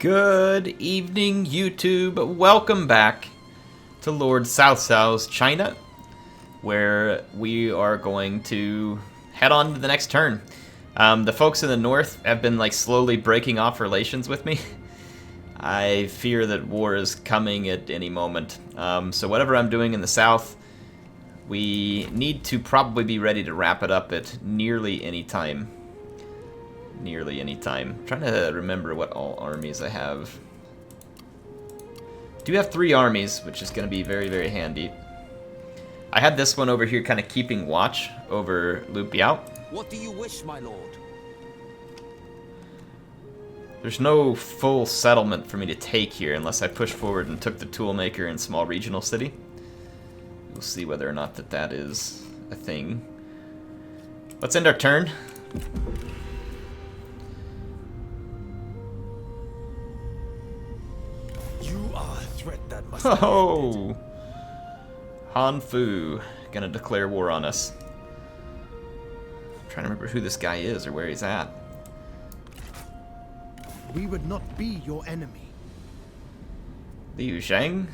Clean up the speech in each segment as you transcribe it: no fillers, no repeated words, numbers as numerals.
Good evening, YouTube. Welcome back to Lord Cao Cao's China, where we are going to head on to the next turn. The folks in the north have been slowly breaking off relations with me. I fear that war is coming at any moment. So whatever I'm doing in the south, we need to probably be ready to wrap it up at nearly any time. Nearly any time. I'm trying to remember what all armies I have. Do have 3 armies, which is going to be very, very handy. I had this one over here kind of keeping watch over Lu Biao. What do you wish, my lord? There's no full settlement for me to take here unless I push forward and took the toolmaker in small regional city. We'll see whether or not that is a thing. Let's end our turn. Oh, Han Fu gonna declare war on us. I'm trying to remember who this guy is or where he's at. We would not be your enemy. Liu Zhang?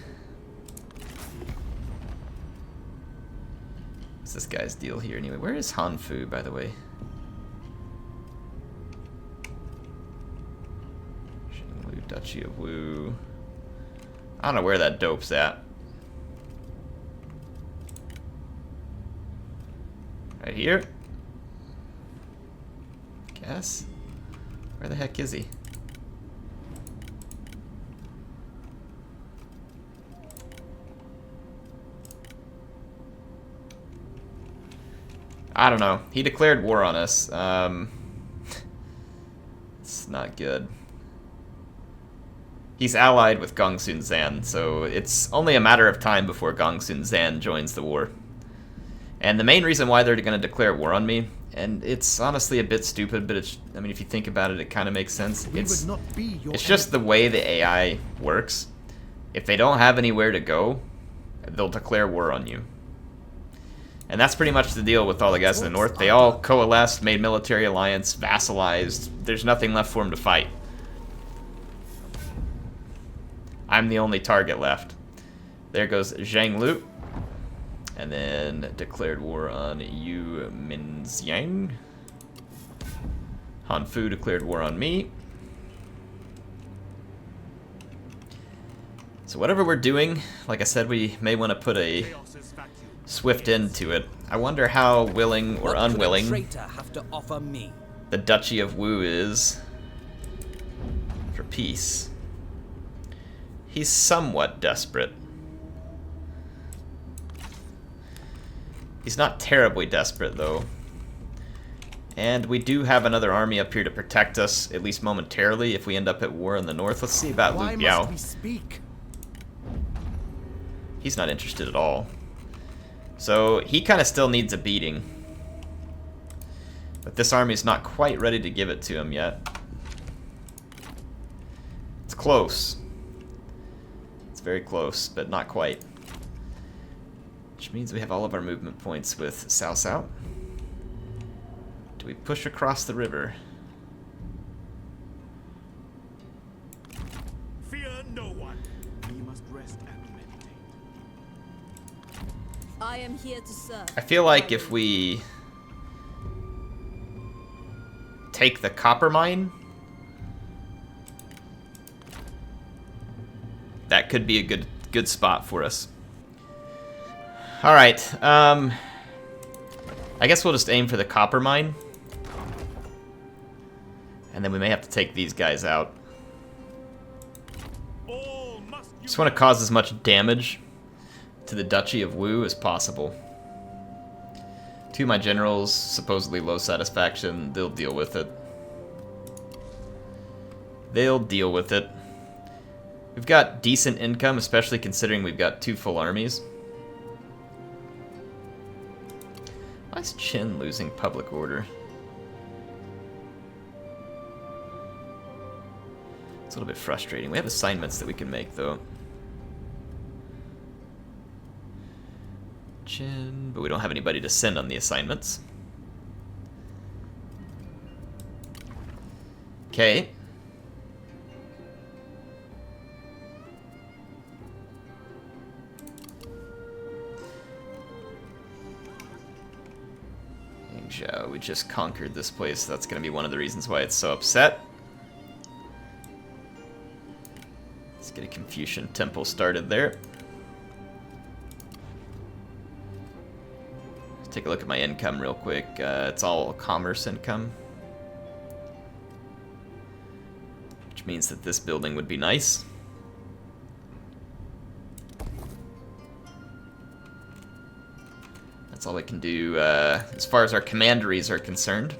What's this guy's deal here anyway? Where is Han Fu, by the way? Shanglu, Duchy of Wu. I don't know where that dope's at. Right here? Guess? Where the heck is he? I don't know. He declared war on us. It's not good. He's allied with Gongsun Zan, so it's only a matter of time before Gongsun Zan joins the war. And the main reason why they're going to declare war on me, and it's honestly a bit stupid, but it's, I mean, if you think about it, it kind of makes sense. It's just the way the AI works. If they don't have anywhere to go, they'll declare war on you. And that's pretty much the deal with all the guys in the north. They all coalesced, made military alliance, vassalized. There's nothing left for them to fight. I'm the only target left. There goes Zhang Lu. And then declared war on Yu Minxiang. Han Fu declared war on me. So whatever we're doing, like I said, we may want to put a swift end to it. I wonder how willing or unwilling the Duchy of Wu is for peace. He's somewhat desperate. He's not terribly desperate, though. And we do have another army up here to protect us, at least momentarily, if we end up at war in the north. Let's see about Lu Biao. He's not interested at all. So he kind of still needs a beating. But this army's not quite ready to give it to him yet. It's close. It's very close, but not quite. Which means we have all of our movement points with Cao Cao. Do we push across the river? Fear no one. We must rest and meditate. I am here to serve. I feel like if we take the copper mine, that could be a good spot for us. All right, I guess we'll just aim for the copper mine, and then we may have to take these guys out. Just want to cause as much damage to the Duchy of Wu as possible. 2 of my generals, supposedly low satisfaction, they'll deal with it. They'll deal with it. We've got decent income, especially considering we've got 2 full armies. Why is Qin losing public order? It's a little bit frustrating. We have assignments that we can make, though. Qin, but we don't have anybody to send on the assignments. Okay. We just conquered this place. That's going to be one of the reasons why it's so upset. Let's get a Confucian temple started there. Let's take a look at my income real quick. It's all commerce income. Which means that this building would be nice. That's all we can do as far as our commanderies are concerned.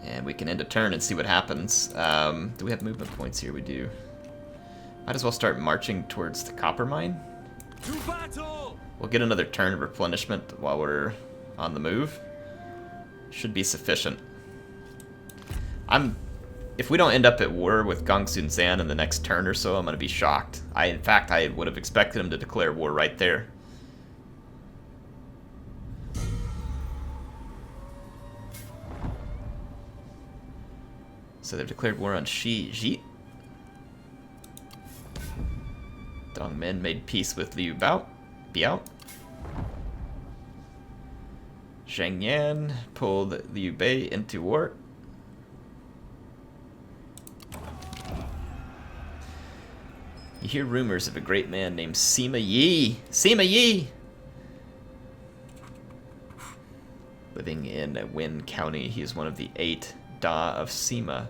And we can end a turn and see what happens. Do we have movement points here? We do. Might as well start marching towards the copper mine. To battle! We'll get another turn of replenishment while we're on the move. Should be sufficient. If we don't end up at war with Gongsun Zan in the next turn or so, I'm going to be shocked. In fact, I would have expected him to declare war right there. So they've declared war on Shi Ji. Dongmen made peace with Liu Biao. Zheng Yan pulled Liu Bei into war. You hear rumors of a great man named Sima Yi. Sima Yi! Living in Wen County, he is one of the 8 Da of Sima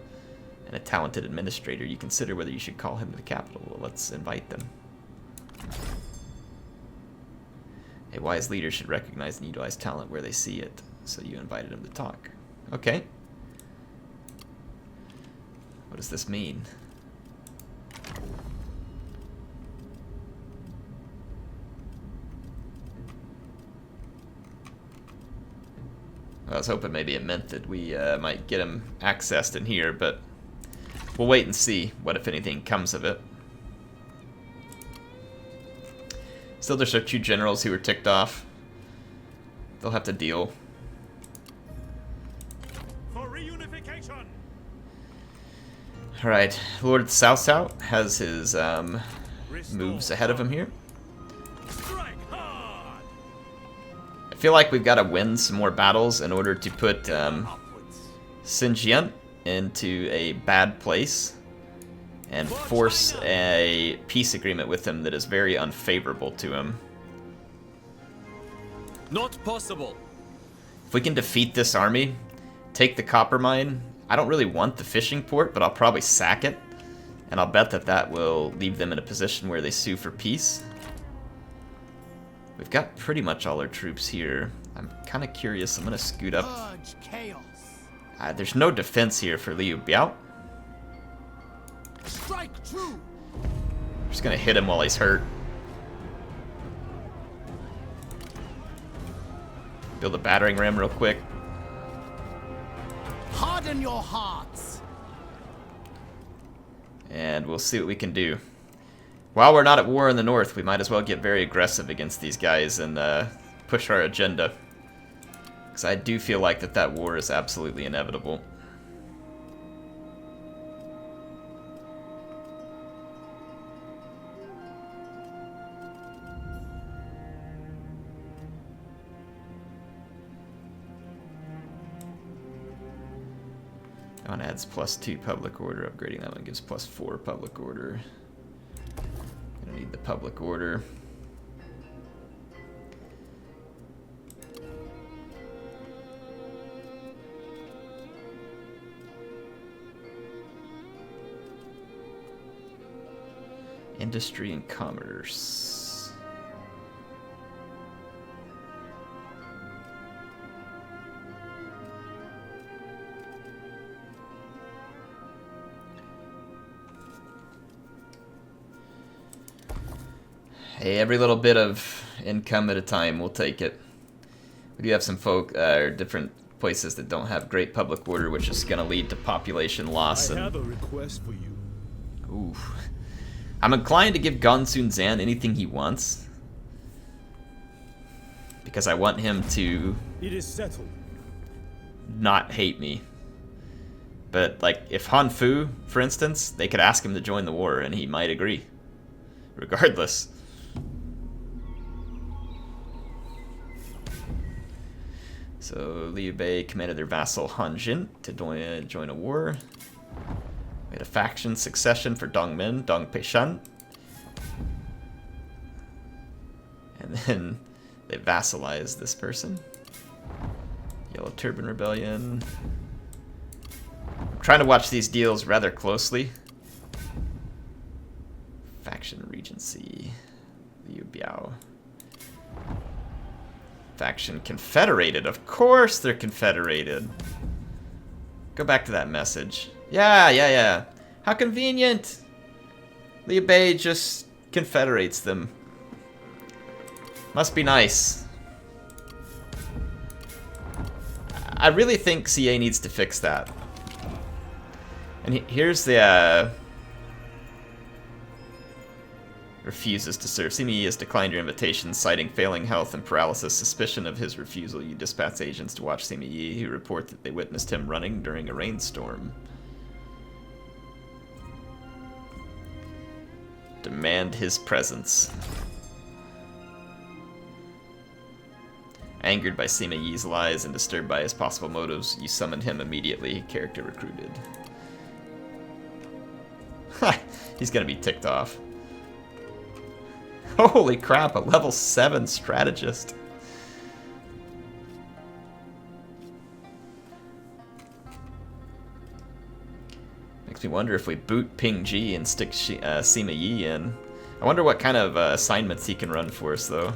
and a talented administrator. You consider whether you should call him to the capital. Well, let's invite them. A wise leader should recognize and utilize talent where they see it. So you invited him to talk. Okay. What does this mean? I was hoping maybe it meant that we might get him accessed in here, but we'll wait and see what, if anything, comes of it. Still, there's a few generals who were ticked off. They'll have to deal. For reunification. Alright, Lord Cao Cao has his moves ahead of him here. Strike hard. I feel like we've got to win some more battles in order to put Upwards. Xinjiang into a bad place and force a peace agreement with him that is very unfavorable to him. Not possible. If we can defeat this army, take the copper mine, I don't really want the fishing port, but I'll probably sack it, and I'll bet that that will leave them in a position where they sue for peace. We've got pretty much all our troops here. I'm kind of curious. I'm going to scoot up. Purge chaos. There's no defense here for Liu Biao. Strike true. I'm just going to hit him while he's hurt. Build a battering ram real quick. Harden your hearts. And we'll see what we can do. While we're not at war in the north, we might as well get very aggressive against these guys and push our agenda. Because I do feel like that war is absolutely inevitable. That one adds +2 public order. Upgrading that one gives +4 public order. Gonna need the public order. Industry and commerce. Hey, every little bit of income at a time, we'll take it. We do have some folk, or different places that don't have great public order, which is going to lead to population loss. I And have a request for you. ooh, I'm inclined to give Gongsun Zan anything he wants, because I want him to It is settled. not hate me. But like, if Han Fu, for instance, they could ask him to join the war, and he might agree, regardless. So Liu Bei commanded their vassal Han Jin to join a war. We had a faction succession for Dongmin, Dong Peishan. And then they vassalized this person. Yellow Turban Rebellion. I'm trying to watch these deals rather closely. Faction Regency. Liu Biao. Faction Confederated. Of course they're confederated. Go back to that message. Yeah. How convenient. Liu Bei just confederates them. Must be nice. I really think CA needs to fix that. And here's the refuses to serve. Sima Yi has declined your invitation, citing failing health and paralysis. Suspicion of his refusal, you dispatch agents to watch Sima Yi, who report that they witnessed him running during a rainstorm. Demand his presence. Angered by Sima Yi's lies and disturbed by his possible motives, you summoned him immediately. Character recruited. Ha! He's gonna be ticked off. Holy crap, a level 7 strategist. Makes me wonder if we boot Ping Ji and stick Sima Yi in. I wonder what kind of assignments he can run for us, though.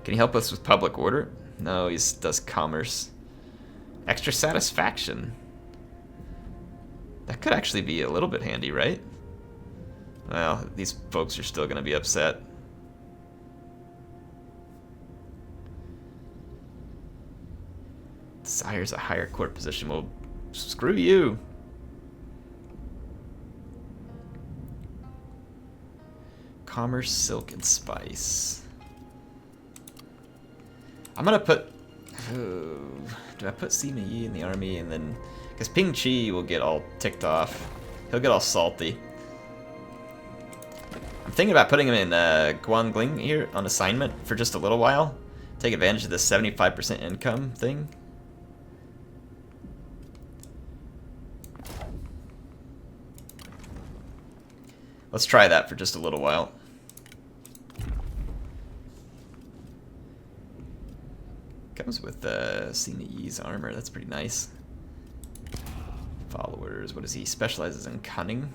Can he help us with public order? No, he does commerce. Extra satisfaction. That could actually be a little bit handy, right? Well, these folks are still going to be upset. Desires a higher court position. Well, screw you. Commerce, silk, and spice. I'm gonna put... do I put Sima Yi in the army and then... Because Ping Chi will get all ticked off. He'll get all salty. I'm thinking about putting him in Guangling here on assignment for just a little while. Take advantage of this 75% income thing. Let's try that for just a little while. Comes with Sima Yi's armor. That's pretty nice. Followers. What is he? Specializes in cunning.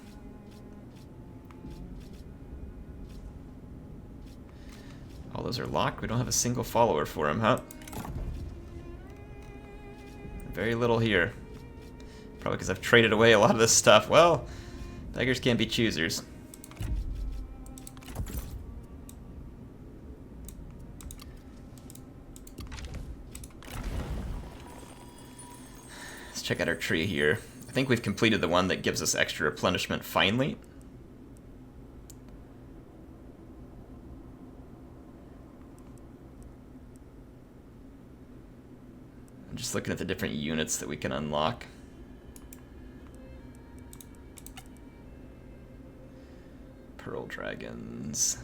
All those are locked. We don't have a single follower for him, huh? Very little here. Probably because I've traded away a lot of this stuff. Well, beggars can't be choosers. Let's check out our tree here. I think we've completed the one that gives us extra replenishment finally. I'm just looking at the different units that we can unlock. Pearl Dragons.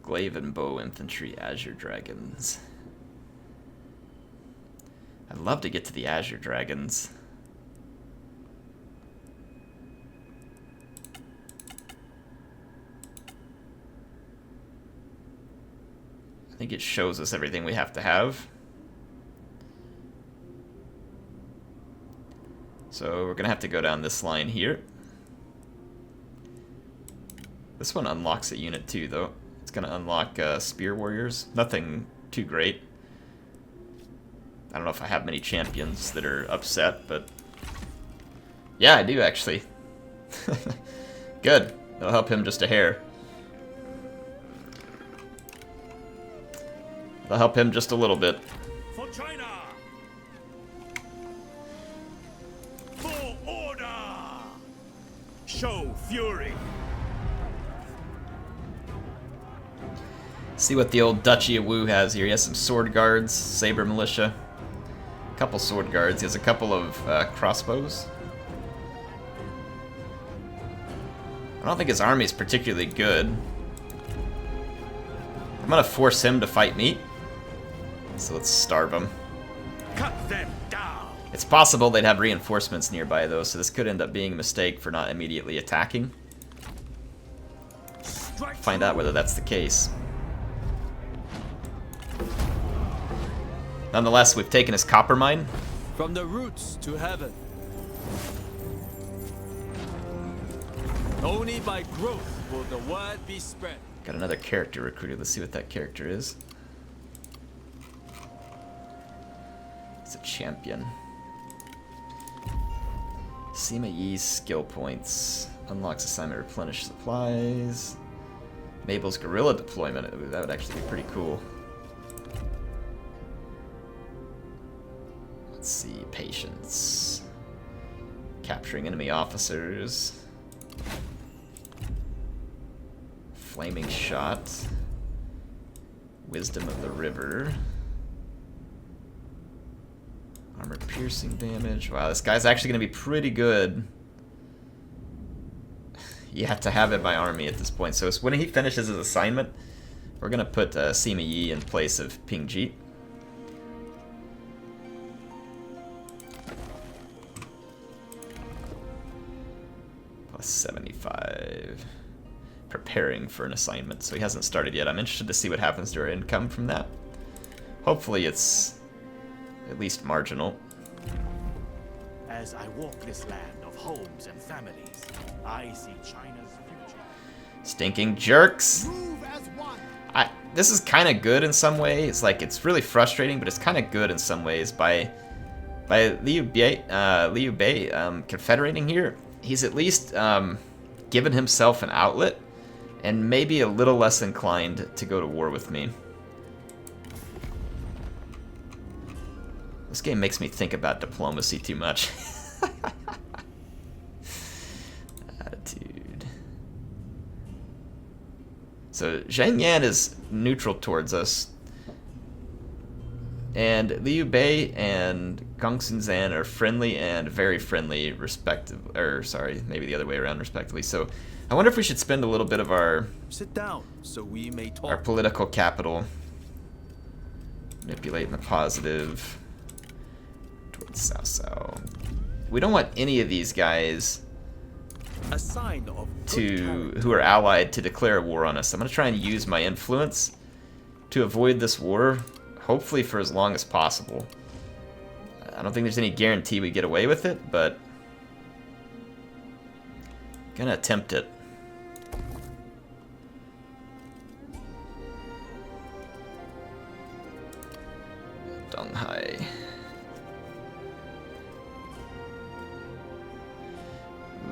Glaive and Bow Infantry Azure Dragons. I'd love to get to the Azure Dragons. I think it shows us everything we have to have. So we're gonna have to go down this line here. This one unlocks a unit too, though. It's gonna unlock Spear Warriors. Nothing too great. I don't know if I have many champions that are upset, but... Yeah, I do, actually. Good. That'll help him just a hair. That'll help him just a little bit. For China! For order! Show fury! See what the old Duchy of Wu has here. He has some sword guards, saber militia. A couple sword guards. He has a couple of crossbows. I don't think his army is particularly good. I'm gonna force him to fight me. So let's starve him. Cut them down. It's possible they'd have reinforcements nearby though, so this could end up being a mistake for not immediately attacking. Find out whether that's the case. Nonetheless, we've taken his copper mine. From the roots to heaven. Only by growth will the word be spread. Got another character recruited. Let's see what that character is. It's a champion. Sima Yi's skill points. Unlocks assignment, replenish supplies. Mabel's guerrilla deployment. Ooh, that would actually be pretty cool. Let's see. Patience. Capturing enemy officers. Flaming shot. Wisdom of the river. Armor piercing damage. Wow, this guy's actually going to be pretty good. You have to have it by army at this point. So when he finishes his assignment, we're going to put Sima Yi in place of Ping Ji. Plus 75. Preparing for an assignment. So he hasn't started yet. I'm interested to see what happens to our income from that. Hopefully it's at least marginal. As I walk this land of homes and families, I see China's future. Stinking jerks. Move as one. This is kind of good in some ways. Like, it's really frustrating, but it's kind of good in some ways. By Liu Bei confederating here, he's at least given himself an outlet and maybe a little less inclined to go to war with me. This game makes me think about diplomacy too much. Attitude. So Zhang Yan is neutral towards us. And Liu Bei and Gong Xunzan are friendly and very friendly, respectively. Or, sorry, maybe the other way around, respectively. So I wonder if we should spend a little bit of our Sit down so we may talk. our political capital. Manipulate in the positive. Towards Cao Cao. We don't want any of these guys A sign of who are allied to declare war on us. I'm gonna try and use my influence to avoid this war, hopefully for as long as possible. I don't think there's any guarantee we get away with it, but gonna attempt it. Donghai.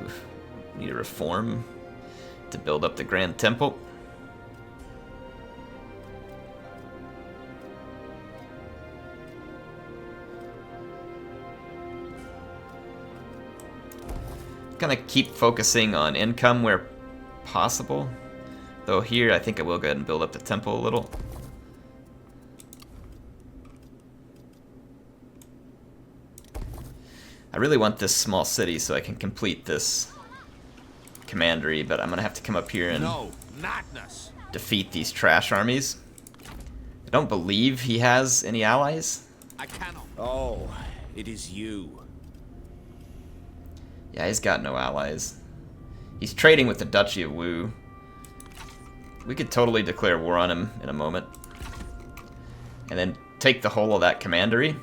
Oof. Need a reform to build up the Grand Temple. Gonna keep focusing on income where possible. Though here, I think I will go ahead and build up the temple a little. I really want this small city so I can complete this commandery, but I'm gonna have to come up here and No, madness. defeat these trash armies. I don't believe he has any allies. I cannot. Oh, it is you. Yeah, he's got no allies. He's trading with the Duchy of Wu. We could totally declare war on him in a moment. And then take the whole of that commandery.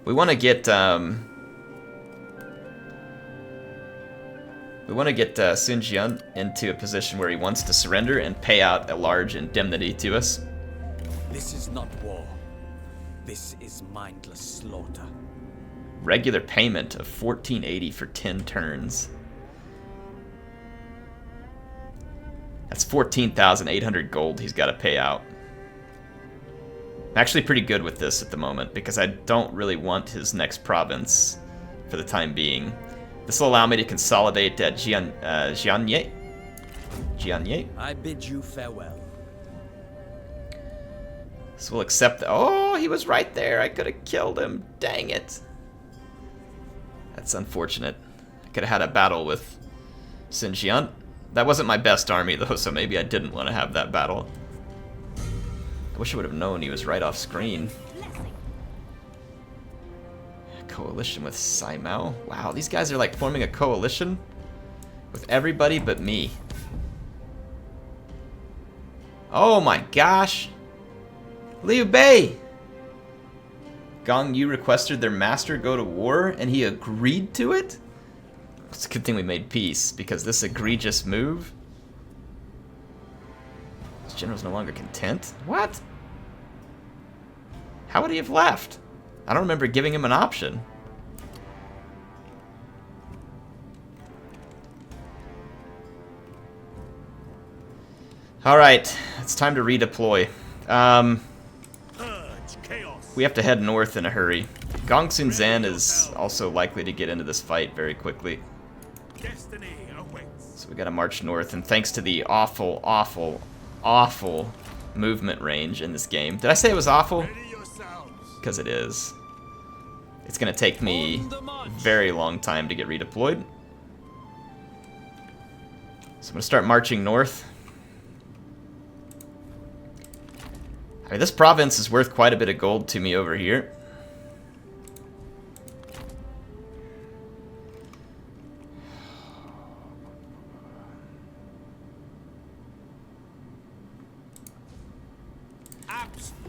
We want to get Sun Jian into a position where he wants to surrender and pay out a large indemnity to us. This is not war. This is mindless slaughter. Regular payment of 1480 for 10 turns. That's 14,800 gold he's got to pay out. I'm actually pretty good with this at the moment because I don't really want his next province for the time being. This will allow me to consolidate Jianye. I bid you farewell. So we'll accept the— oh, he was right there. I could have killed him. Dang it. That's unfortunate. I could have had a battle with Xinjiang. That wasn't my best army, though, so maybe I didn't want to have that battle. I wish I would have known he was right off screen. Coalition with Sima Yi. Wow, these guys are like forming a coalition with everybody but me. Oh my gosh! Liu Bei! Gong Yu requested their master go to war, and he agreed to it? It's a good thing we made peace, because this egregious move... This general's no longer content? What? How would he have left? I don't remember giving him an option. Alright, it's time to redeploy. We have to head north in a hurry. Gongsun Zan is also likely to get into this fight very quickly. So we gotta march north, and thanks to the awful, awful, awful movement range in this game. Did I say it was awful? Because it is. It's gonna take me a very long time to get redeployed. So I'm gonna start marching north. I mean, this province is worth quite a bit of gold to me over here.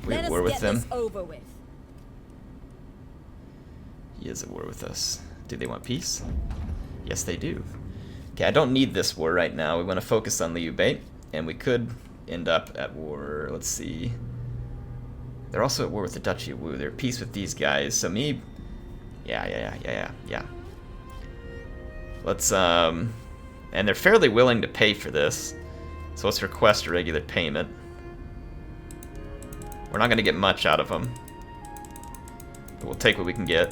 We have war with them. He is at war with us. Do they want peace? Yes, they do. Okay, I don't need this war right now. We want to focus on Liu Bei, and we could end up at war. Let's see. They're also at war with the Duchy of Wu. They're at peace with these guys. So me... Yeah. Let's, And they're fairly willing to pay for this. So let's request a regular payment. We're not going to get much out of them. But we'll take what we can get.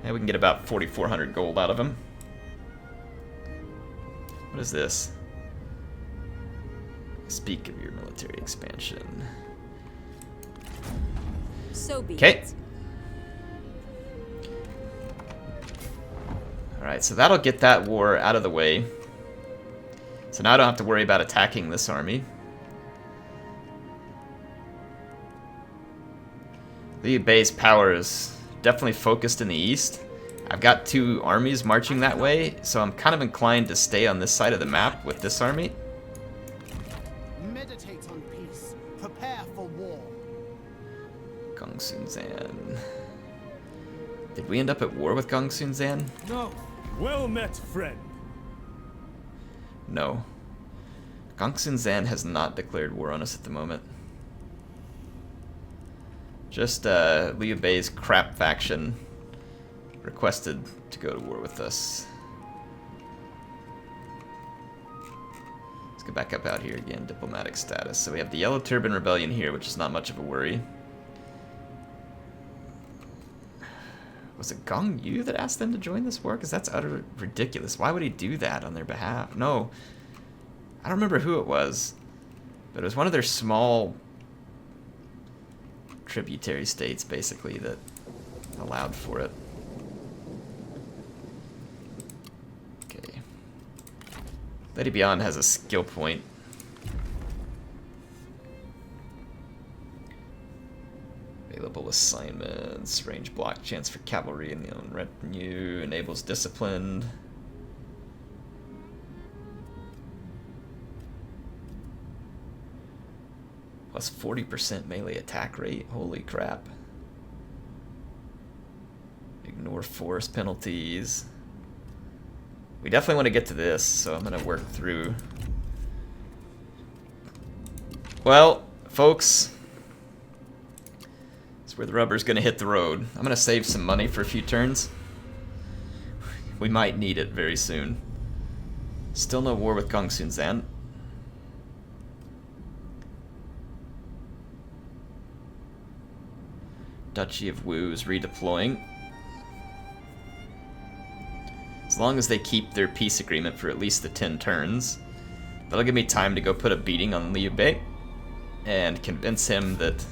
And we can get about 4,400 gold out of them. What is this? Speak of your military expansion. So be Okay. it. Alright, so that'll get that war out of the way. So now I don't have to worry about attacking this army. Liu Bei's power is definitely focused in the east. I've got 2 armies marching that way, so I'm kind of inclined to stay on this side of the map with this army. Meditate on peace. Prepare for war. Gongsun Zan. Did we end up at war with Gongsun Zan? No. Well met, friend. No. Gongsun Zan has not declared war on us at the moment. Just Liu Bei's crap faction requested to go to war with us. Let's go back up out here again, diplomatic status. So we have the Yellow Turban Rebellion here, which is not much of a worry. Was it Gong Yu that asked them to join this war? Because that's utterly ridiculous. Why would he do that on their behalf? No. I don't remember who it was. But it was one of their small tributary states, basically, that allowed for it. Okay. Lady Beyond has a skill point. Available assignments, range block chance for cavalry in the own retinue, enables discipline. Plus 40% melee attack rate, holy crap. Ignore force penalties. We definitely want to get to this, so I'm going to work through. Well, folks, where the rubber's gonna hit the road. I'm gonna save some money for a few turns. We might need it very soon. Still no war with Gongsun Zan. Duchy of Wu is redeploying. As long as they keep their peace agreement for at least the 10 turns, that'll give me time to go put a beating on Liu Bei and convince him that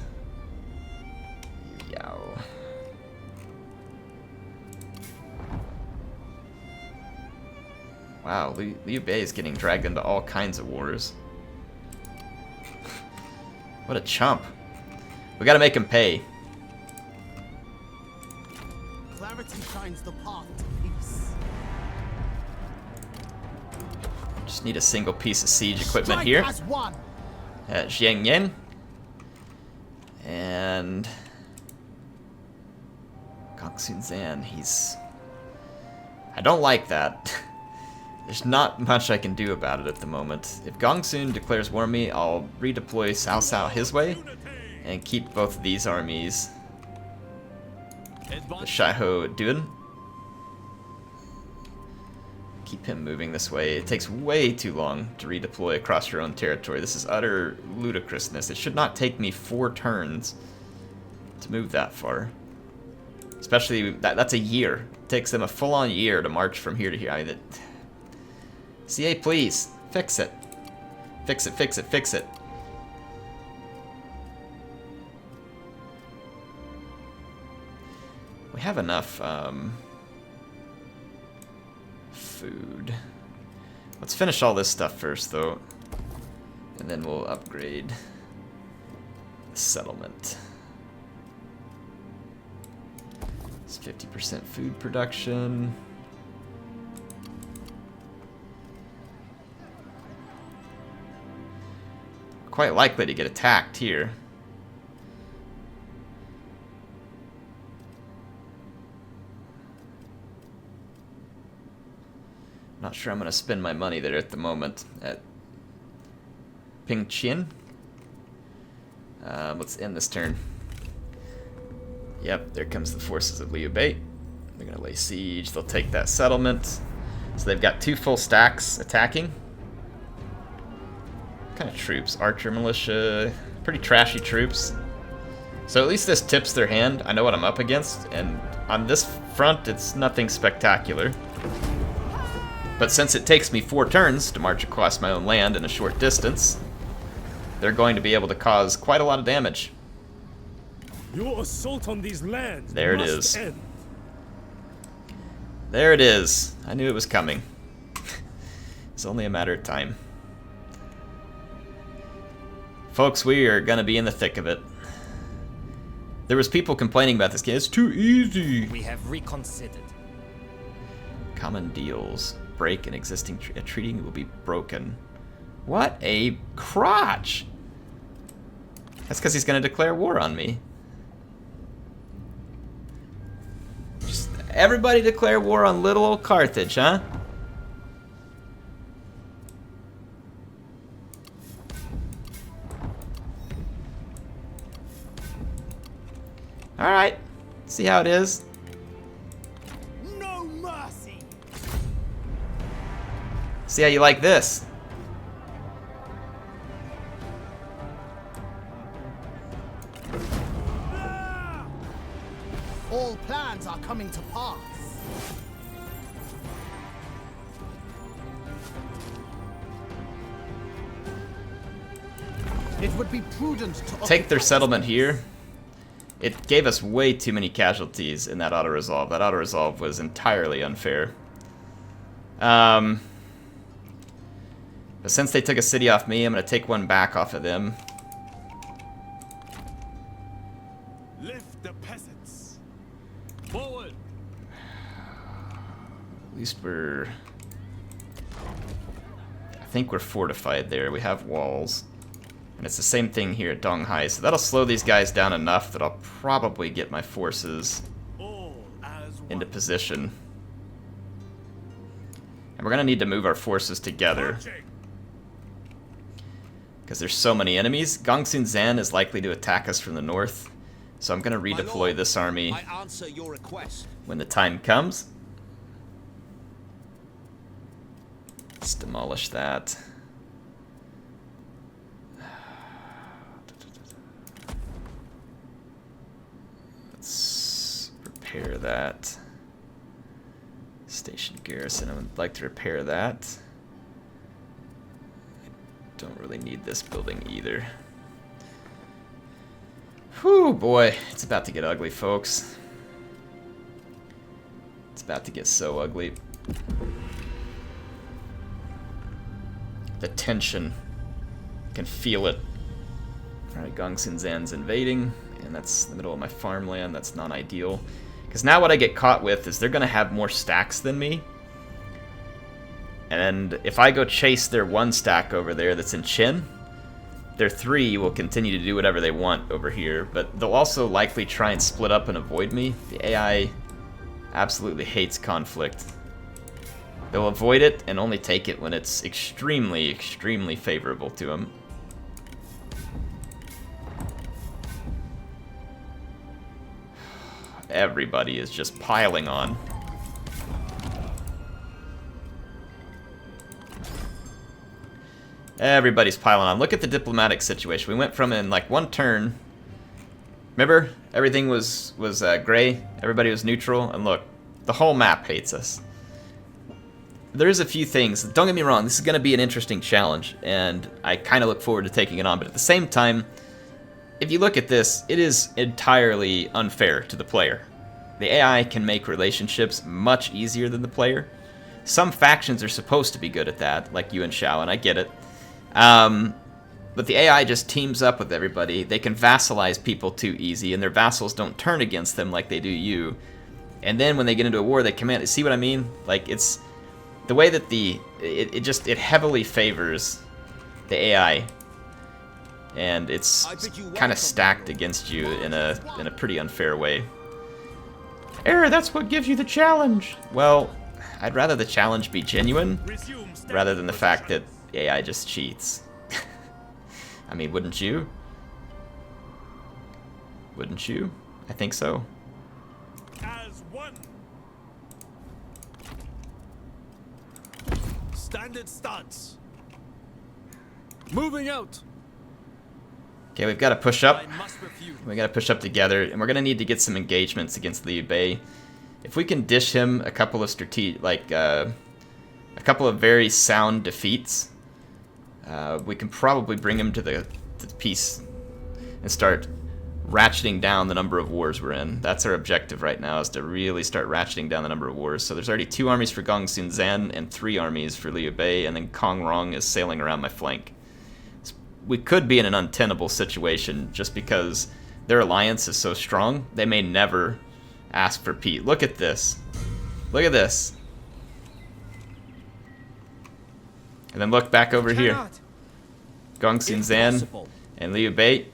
Wow, Liu Bei is getting dragged into all kinds of wars. What a chump. We gotta make him pay. Clarity shines the path to peace. Just need a single piece of siege equipment Strike here. has won. At Jiangyan. And Gongsun Zan, he's... I don't like that. There's not much I can do about it at the moment. If Gongsun declares war on me, I'll redeploy Cao Cao his way and keep both of these armies. The Shaiho Dun. Keep him moving this way. It takes way too long to redeploy across your own territory. This is utter ludicrousness. It should not take me 4 turns to move that far. Especially, that's a year. It takes them a full-on year to march from here to here. I mean, CA, please, fix it. Fix it, fix it, fix it. We have enough, food. Let's finish all this stuff first, though. And then we'll upgrade the settlement. It's 50% food production. Quite likely to get attacked here. Not sure I'm going to spend my money there at the moment. At Pingqian. Let's end this turn. Yep, there comes the forces of Liu Bei. They're going to lay siege. They'll take that settlement. So they've got 2 full stacks attacking. What kind of troops? Archer militia. Pretty trashy troops. So at least this tips their hand. I know what I'm up against. And on this front, it's nothing spectacular. But since it takes me 4 turns to march across my own land in a short distance, they're going to be able to cause quite a lot of damage. Your assault on these lands There it must is. end. There it is. I knew it was coming. It's only a matter of time. Folks, we are going to be in the thick of it. There was people complaining about this game. It's too easy. We have reconsidered. Common deals. Break an existing treaty will be broken. What a crotch! That's because he's going to declare war on me. Just everybody declare war on little old Carthage, huh? Alright. See how it is. No mercy. See how you like this. All plans are coming to pass. It would be prudent to Take their occupy settlement space. here. It gave us way too many casualties in that auto-resolve. That auto-resolve was entirely unfair. But since they took a city off me, I'm going to take one back off of them. Lift the peasants. Forward! At least we're... I think we're fortified there. We have walls. And it's the same thing here at Donghai. So that'll slow these guys down enough that I'll probably get my forces All as into one. position. And we're going to need to move our forces together. Marching. Because there's so many enemies. Gongsun Zan is likely to attack us from the north. So I'm going to redeploy this army I answer your request. when the time comes. Let's demolish that. Let's repair that. Station garrison, I would like to repair that. I don't really need this building either. Whew, boy, it's about to get ugly, folks. It's about to get so ugly. the tension. I can feel it. Alright, Gongsun-Zan's invading, and that's the middle of my farmland. That's not ideal. Because now what I get caught with is they're going to have more stacks than me. And if I go chase their 1 stack over there that's in Qin, their 3 will continue to do whatever they want over here. But they'll also likely try and split up and avoid me. The AI absolutely hates conflict. They'll avoid it and only take it when it's extremely, extremely favorable to them. Everybody is just piling on. Everybody's piling on. Look at the diplomatic situation. We went from in like 1 turn. Remember? Everything was gray. Everybody was neutral. And look, the whole map hates us. There's a few things. Don't get me wrong. This is going to be an interesting challenge. And I kind of look forward to taking it on. But at the same time, if you look at this, it is entirely unfair to the player. The AI can make relationships much easier than the player. Some factions are supposed to be good at that, like you and Xiao, and I get it. But the AI just teams up with everybody. They can vassalize people too easy, and their vassals don't turn against them like they do you. And then when they get into a war, they command. See what I mean? Like, it's the way that it heavily favors the AI. And it's kind of stacked against you in a pretty unfair way. Error, that's what gives you the challenge. Well, I'd rather the challenge be genuine rather than the fact that the AI just cheats. I mean, wouldn't you? Wouldn't you? I think so. As one. Standard stance. Moving out. Okay, we've got to push up. We got to push up together, and we're gonna need to get some engagements against Liu Bei. If we can dish him a couple of a couple of very sound defeats, we can probably bring him to the peace and start ratcheting down the number of wars we're in. That's our objective right now, is to really start ratcheting down the number of wars. So there's already 2 armies for Gongsun-Zan and 3 armies for Liu Bei, and then Kong Rong is sailing around my flank. We could be in an untenable situation just because their alliance is so strong. They may never ask for peace. Look at this. Look at this. And then look back over here. Gongsun-Zan and Liu Bei.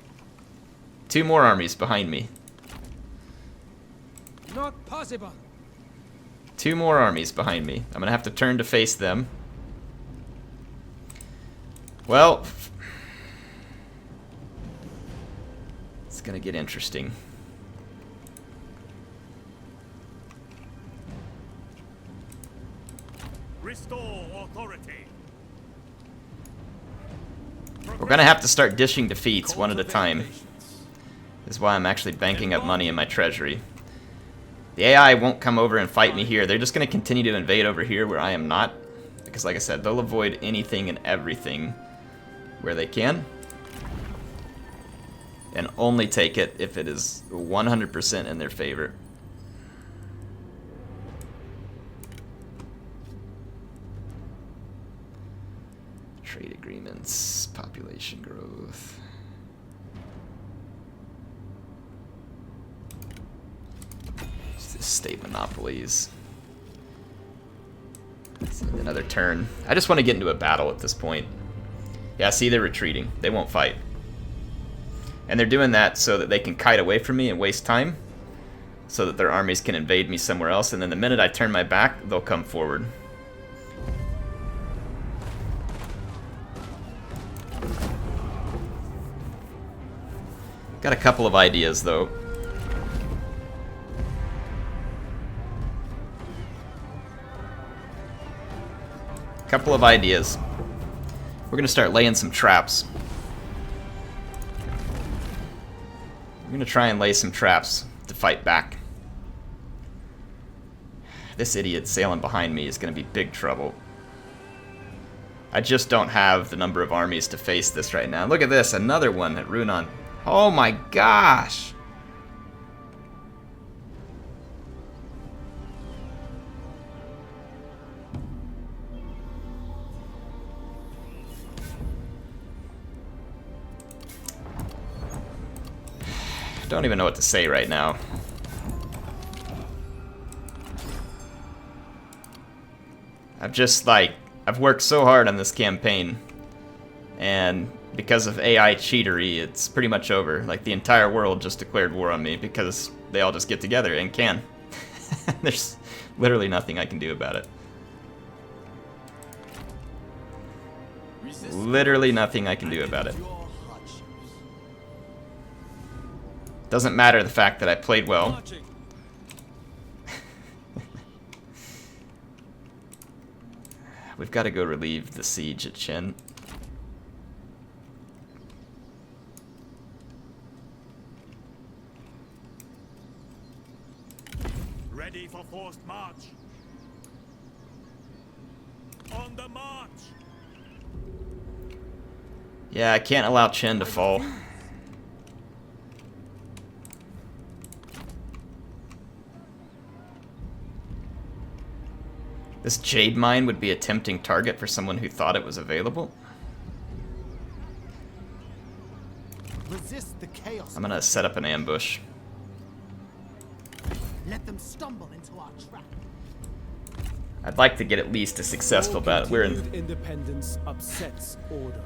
2 more armies behind me. Not possible. 2 more armies behind me. I'm gonna have to turn to face them. Well, it's gonna get interesting. Restore authority. We're gonna have to start dishing defeats one at a time. This is why I'm actually banking up money in my treasury. The AI won't come over and fight me here. They're just gonna continue to invade over here where I am not. Because like I said, they'll avoid anything and everything where they can. And only take it if it is 100% in their favor. Trade agreements, population growth. State monopolies. Another turn. I just want to get into a battle at this point. Yeah, see, they're retreating. They won't fight. And they're doing that so that they can kite away from me and waste time, so that their armies can invade me somewhere else, and then the minute I turn my back, they'll come forward. Got a couple of ideas, though. Couple of ideas. We're gonna start laying some traps. I'm gonna try and lay some traps to fight back. This idiot sailing behind me is gonna be big trouble. I just don't have the number of armies to face this right now. Look at this, another one at Runan. Oh my gosh! Don't even know what to say right now. I've worked so hard on this campaign, and because of AI cheatery, it's pretty much over. Like, the entire world just declared war on me because they all just get together and can. There's literally nothing I can do about it. Literally nothing I can do about it. Doesn't matter the fact that I played well. We've got to go relieve the siege at Chen. Ready for forced march. On the march. Yeah, I can't allow Chen to fall. This jade mine would be a tempting target for someone who thought it was available. Resist the chaos. I'm gonna set up an ambush. Let them stumble into our trap. I'd like to get at least a successful battle. We're in. Continued independence upsets order.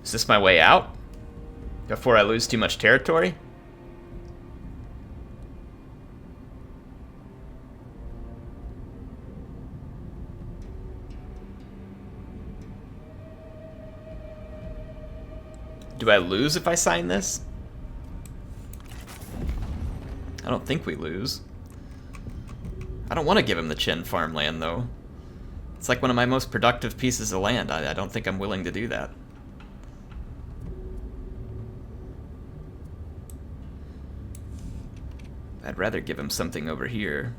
Is this my way out? Before I lose too much territory? Do I lose if I sign this? I don't think we lose. I don't want to give him the Chen farmland, though. It's like one of my most productive pieces of land. I don't think I'm willing to do that. I'd rather give him something over here.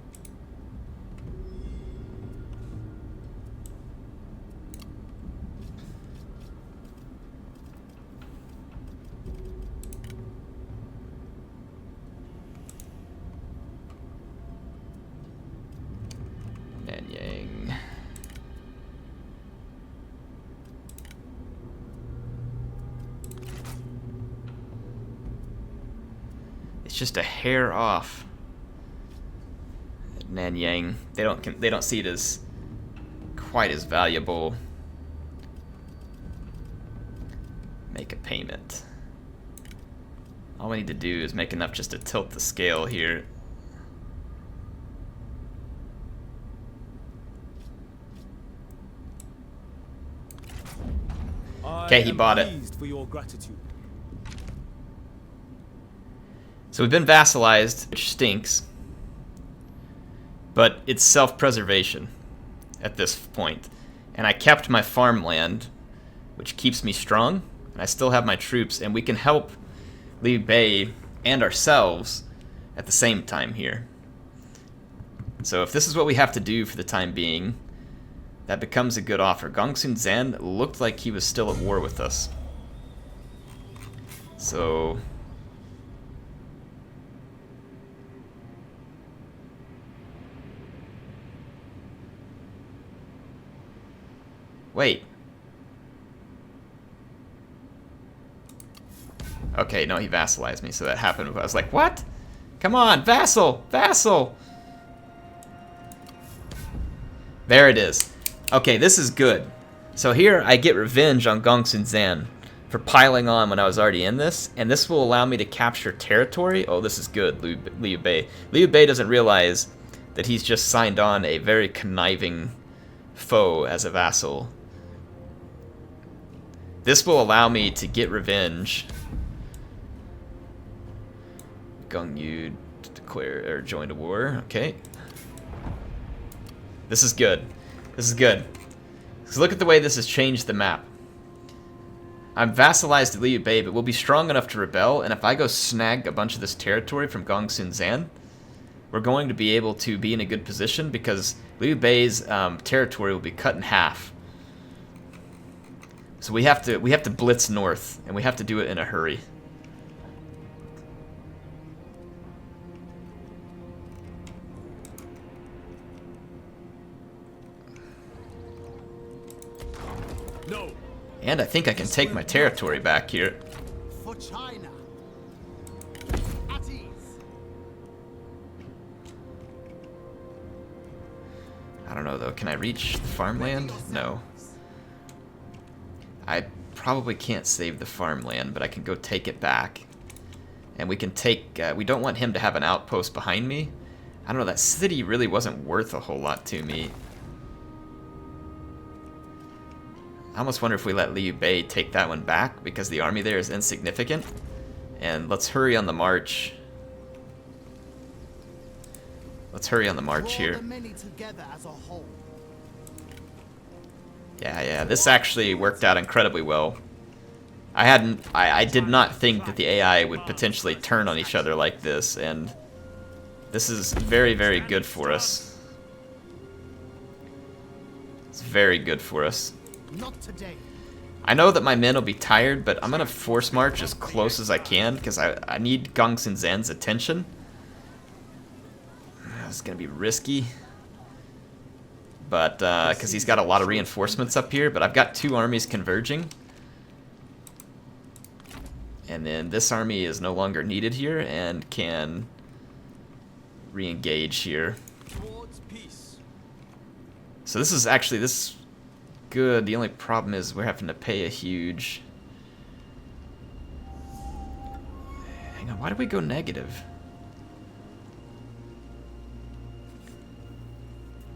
Nanyang. It's just a hair off. Nanyang, they don't see it as quite as valuable. Make a payment. All we need to do is make enough just to tilt the scale here. Okay, he bought it. For your gratitude. So we've been vassalized, which stinks. But it's self-preservation at this point. And I kept my farmland, which keeps me strong. And I still have my troops, and we can help Liu Bei and ourselves at the same time here. So if this is what we have to do for the time being, that becomes a good offer. Gongsun Zan looked like he was still at war with us. So wait. Okay, no, he vassalized me, so that happened. I was like, what? Come on, vassal! Vassal! There it is. Okay, this is good. So here I get revenge on Gongsun Zan for piling on when I was already in this, and this will allow me to capture territory. Oh, this is good, Liu Bei. Liu Bei doesn't realize that he's just signed on a very conniving foe as a vassal. This will allow me to get revenge. Gong Yu declare or join a war. Okay. This is good. This is good. So look at the way this has changed the map. I'm vassalized to Liu Bei, but we'll be strong enough to rebel, and if I go snag a bunch of this territory from Gongsun Zan, we're going to be able to be in a good position because Liu Bei's territory will be cut in half. So we have to blitz north, and we have to do it in a hurry. And I think I can take my territory back here. For China. At ease. I don't know though, can I reach the farmland? No. I probably can't save the farmland, but I can go take it back. And we can take, we don't want him to have an outpost behind me. I don't know, that city really wasn't worth a whole lot to me. I almost wonder if we let Liu Bei take that one back, because the army there is insignificant. And let's hurry on the march. Let's hurry on the march Draw here. the many together as a whole. Yeah, this actually worked out incredibly well. I did not think that the AI would potentially turn on each other like this, and this is very, very good for us. It's very good for us. Not today. I know that my men will be tired, but I'm going to force march as close as I can, because I need Gongsun Zan's attention. It's going to be risky. But, because he's got a lot of reinforcements up here, but I've got 2 armies converging. And then this army is no longer needed here and can re-engage here. Towards peace. So this is actually, this good. The only problem is we're having to pay a huge... Hang on, why did we go negative?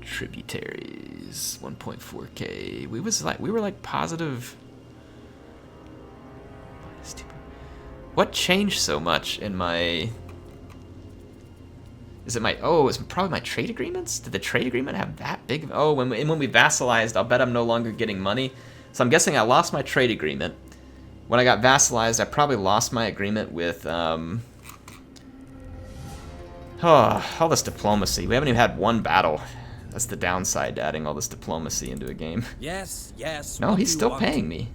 Tributaries, 1.4k. We were like positive. What changed so much in my? Is it my? Oh, it's probably my trade agreements. Did the trade agreement have that big? Oh, when we vassalized, I'll bet I'm no longer getting money. So I'm guessing I lost my trade agreement. When I got vassalized, I probably lost my agreement with oh, all this diplomacy. We haven't even had one battle. That's the downside to adding all this diplomacy into a game. Yes, yes. No, what he's do you still want? paying me.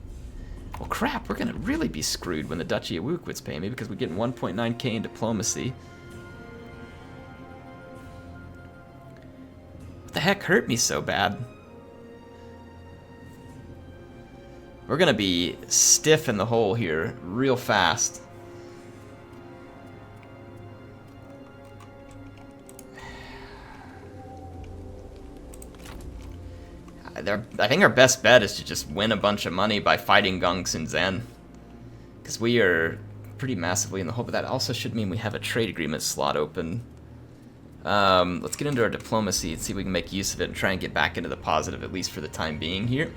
Well, crap, we're gonna really be screwed when the Duchy of Wu quits paying me, because we're getting 1.9k in diplomacy. What the heck hurt me so bad? We're gonna be stiff in the hole here real fast. I think our best bet is to just win a bunch of money by fighting Gongsun Zan, because we are pretty massively in the hole, but that also should mean we have a trade agreement slot open. Let's get into our diplomacy and see if we can make use of it and try and get back into the positive, at least for the time being here.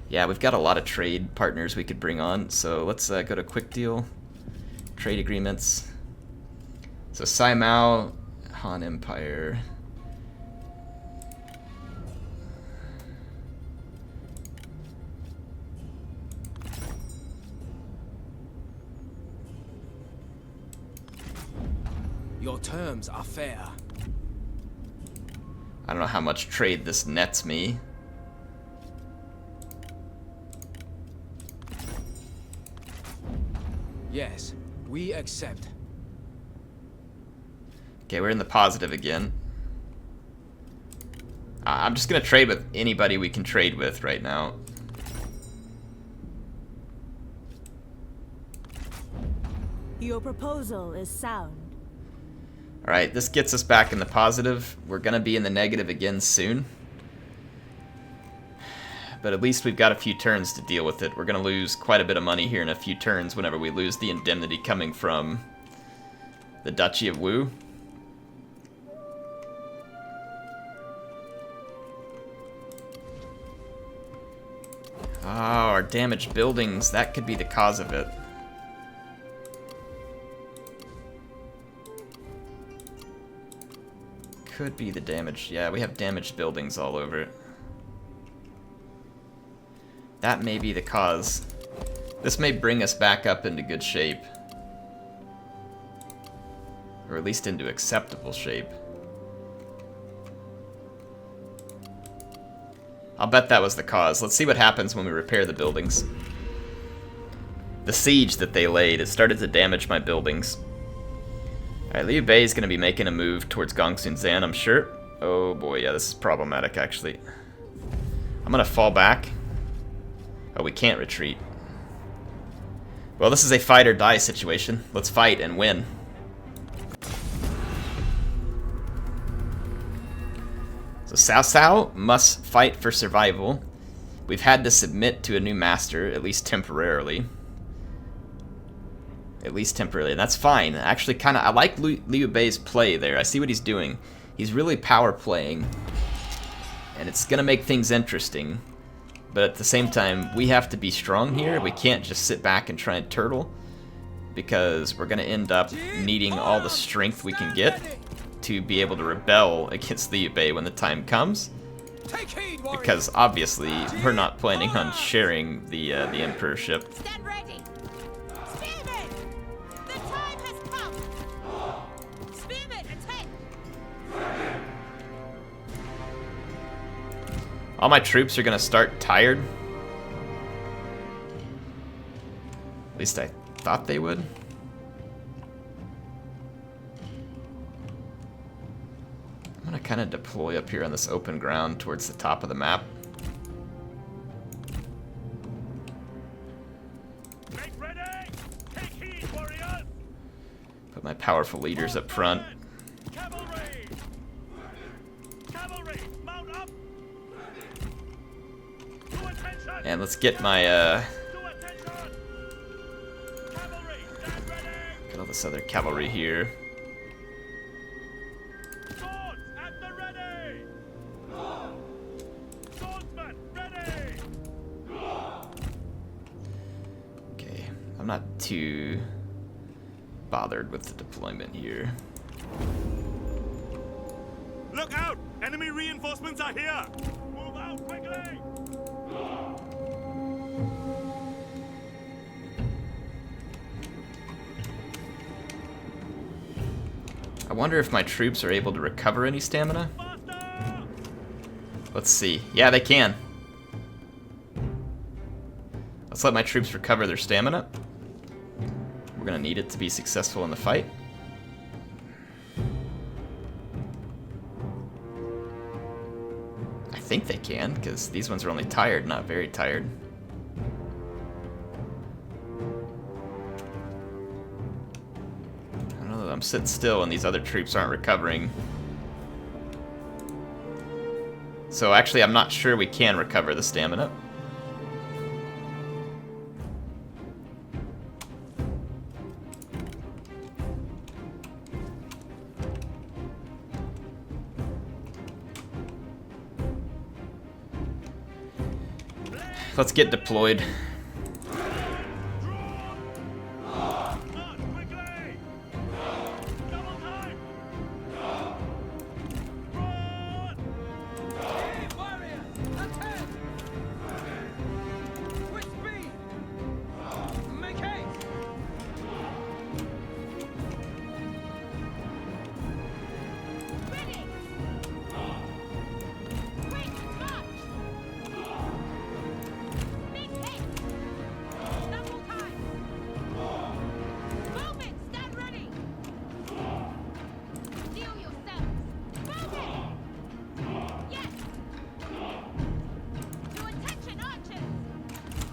Yeah, we've got a lot of trade partners we could bring on, so let's go to quick deal, trade agreements. So Saimao, Han Empire. Your terms are fair. I don't know how much trade this nets me. Yes, we accept. Okay, we're in the positive again. I'm just gonna trade with anybody we can trade with right now. Your proposal is sound. Alright, this gets us back in the positive. We're gonna be in the negative again soon. But at least we've got a few turns to deal with it. We're gonna lose quite a bit of money here in a few turns whenever we lose the indemnity coming from the Duchy of Wu. Oh, our damaged buildings, that could be the cause of it. Could be the damage. Yeah, we have damaged buildings all over it. That may be the cause. This may bring us back up into good shape. Or at least into acceptable shape. I'll bet that was the cause. Let's see what happens when we repair the buildings. The siege that they laid, it started to damage my buildings. Alright, Liu Bei is going to be making a move towards Gongsun Zan, I'm sure. Oh boy, yeah, this is problematic, actually. I'm gonna fall back. Oh, we can't retreat. Well, this is a fight or die situation. Let's fight and win. So Cao Cao must fight for survival. We've had to submit to a new master, at least temporarily. At least temporarily, and that's fine. Actually, I like Liu Bei's play there. I see what he's doing. He's really power playing, and it's gonna make things interesting. But at the same time, we have to be strong here. We can't just sit back and try and turtle, because we're gonna end up needing all the strength we can get to be able to rebel against Liu Bei when the time comes. Because obviously, we're not planning on sharing the emperorship. Stand ready. Spearmen! The time has come. Spearmen, attack! All my troops are gonna start tired. At least I thought they would. I'm gonna kind of deploy up here on this open ground towards the top of the map. Make ready! Take heed, warriors! Put my powerful leaders up front. Cavalry! Cavalry, mount up! To attention! And let's get my, To attention! Cavalry, stand ready! get all this other cavalry here. Swords at the ready! Swordsman, ready! Okay, I'm not too bothered with the deployment here. Look out! Enemy reinforcements are here! Move out quickly! I wonder if my troops are able to recover any stamina. Faster! Let's see. Yeah, they can. Let's let my troops recover their stamina. We're gonna need it to be successful in the fight. I think they can, because these ones are only tired, not very tired. I don't know, I'm sitting still and these other troops aren't recovering. So actually, I'm not sure we can recover the stamina. Let's get deployed. March quickly! Double time! Run! Warriors, attack! With speed! Make haste! Ready! Quick, march! Make haste! Double time! Movement, stand ready! Steel yourselves! Movement! Yes! To attention, archers!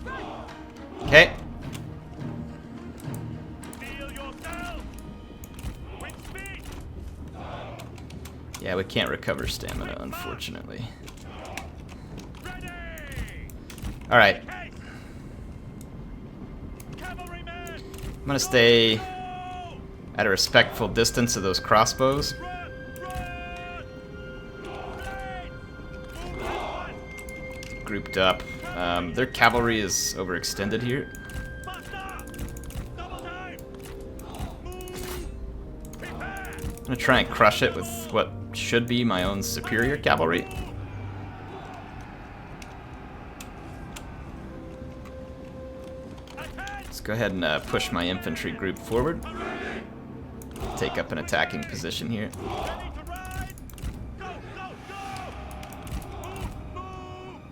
Run! Okay. Steel yourselves! With speed! Yeah, we can't recover stamina, unfortunately. Ready! Alright, Haste! Cavalrymen! I'm gonna stay at a respectful distance of those crossbows. Run! Run! Blades! Move forward! Grouped up. Their cavalry is overextended here. Faster! Double time! Move! Prepare! I'm gonna try and crush it with what should be my own superior cavalry. Attack! Let's go ahead and push my infantry group forward. Take up an attacking position here. Ready to ride! Go, go, go! Move, move!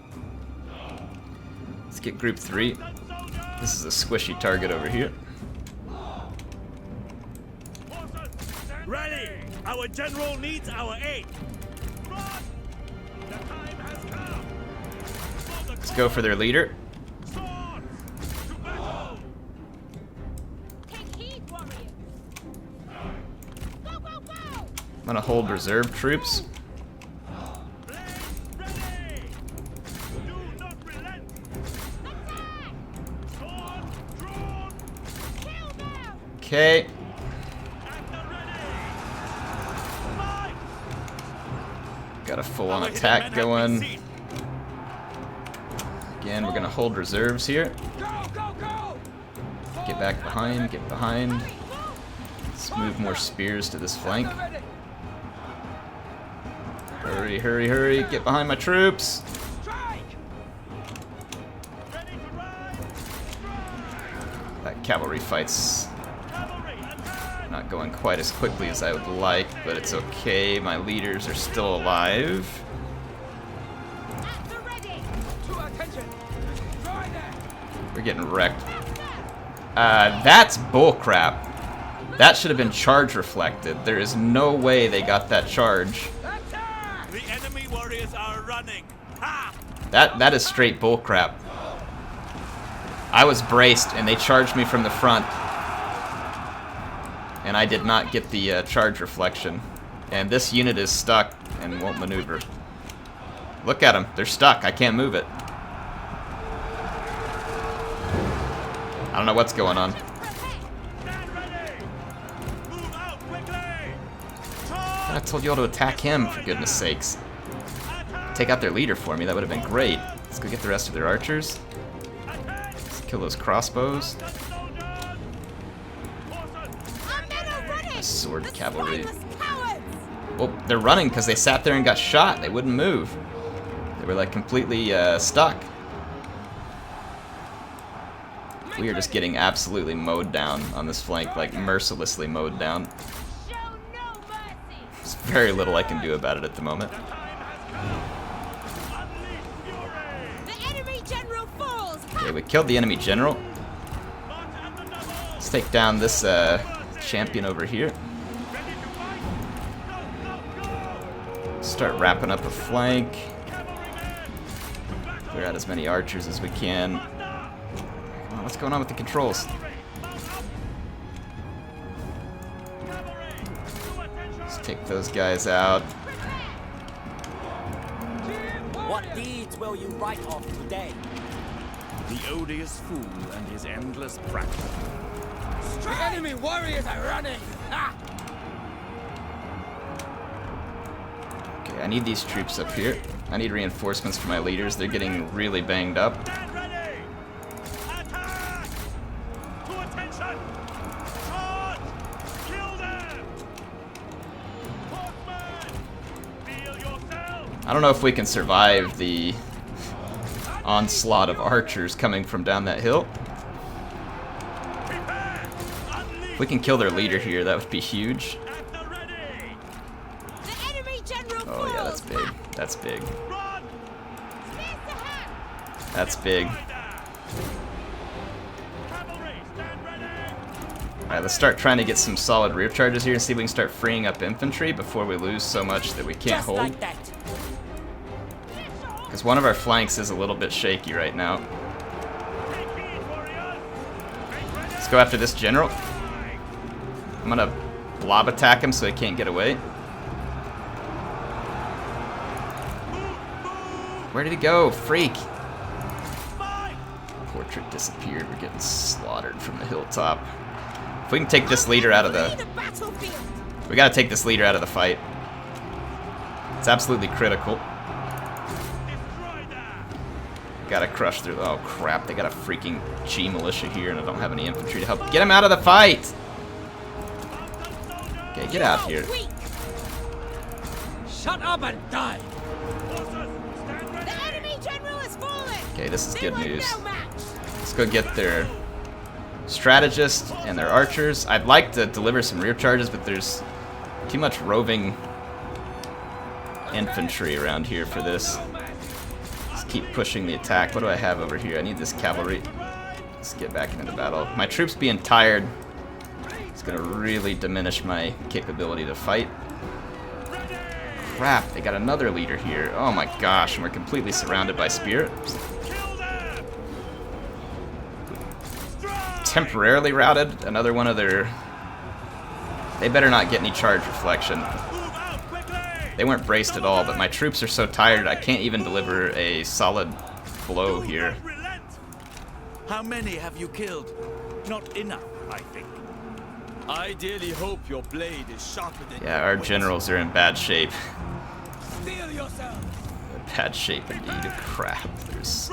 Let's get group 3. Done, soldiers! This is a squishy target over here. Horses, stand ready! Our general needs our aid! Run! The time has come! Let's go for their leader. Swords to battle! Take heed, warriors. Go, go, go! I'm gonna hold reserve troops. Blades ready! Do not relent! Attack! Swords drawn! Kill them! Okay. At the ready! Fight! Got a full-on Our hidden attack men have been going. seen. Again, we're gonna hold reserves here. Go, go, go! Get back behind, get behind. Let's move more spears to this flank. Hurry, hurry, hurry. Get behind my troops. Strike! Ready to ride! Strike! That cavalry fight's Cavalry, attack! not going quite as quickly as I would like, but it's okay. My leaders are still alive. At the ready! To attention! Destroy them! We're getting wrecked. That's bullcrap. That should have been charge reflected. There is no way they got that charge. Attack! The enemy warriors are running! Ha! That is straight bullcrap. I was braced and they charged me from the front. And I did not get the charge reflection. And this unit is stuck and won't maneuver. Look at them. They're stuck. I can't move it. I don't know what's going on. Stand ready! Move out quickly! I told you all to attack him, for goodness sakes. Take out their leader for me. That would have been great. Let's go get the rest of their archers. Let's kill those crossbows. Our men are running! Sword The cavalry. spineless cowards! Well, they're running because they sat there and got shot. They wouldn't move. They were like completely stuck. We are just getting absolutely mowed down on this flank, like mercilessly mowed down. Show no mercy! There's very little I can do about it at the moment. The enemy general falls! Okay, we killed the enemy general. Let's take down this champion over here. Start wrapping up a flank. Clear out as many archers as we can. Come on, what's going on with the controls? Let's take those guys out. What deeds will you write of today? The odious fool and his endless practice. The enemy warriors are running! Ha! Okay, I need these troops up here. I need reinforcements for my leaders. They're getting really banged up. Stand ready! Attack! To attention! Charge! Kill them! Horsemen! Feel yourself! I don't know if we can survive the onslaught of archers coming from down that hill. Prepare! If we can kill their leader here, that would be huge. At the ready! The enemy general Oh yeah, that's falls! big. That's big. Run! Spears to hand! That's big. Cavalry, stand ready! Alright, let's start trying to get some solid rear charges here and see if we can start freeing up infantry before we lose so much that we can't Just hold. like that. Because one of our flanks is a little bit shaky right now. Take heed, warriors! Make ready! Let's go after this general. I'm gonna blob attack him so he can't get away. Where did he go? Freak! Fight! Portrait disappeared. We're getting slaughtered from the hilltop. If we can take this leader out of Flee the... the battlefield! We gotta take this leader out of the fight. It's absolutely critical. Destroy them! Gotta crush through... Oh crap, they got a freaking G militia here and I don't have any infantry to help. Get him out of the fight! Okay, get out here. Weak! Shut up and die! Forces, stand ready! The enemy general has fallen! Okay, this is They good were news. no match! Let's go get their strategists and their archers. I'd like to deliver some rear charges, but there's too much roving infantry around here for this. Let's keep pushing the attack. What do I have over here? I need this cavalry. Let's get back into the battle. My troops being tired is going to really diminish my capability to fight. Crap, they got another leader here. Oh my gosh, and we're completely surrounded by spirits. Kill temporarily routed another one of their... They better not get any charge reflection. They weren't braced at all, but my troops are so tired I can't even deliver a solid blow here. How many have you killed? Not enough, I think. I dearly hope your blade is sharper than Yeah, our generals are in bad shape. Steel yourself. Bad shape indeed. Crap. There's...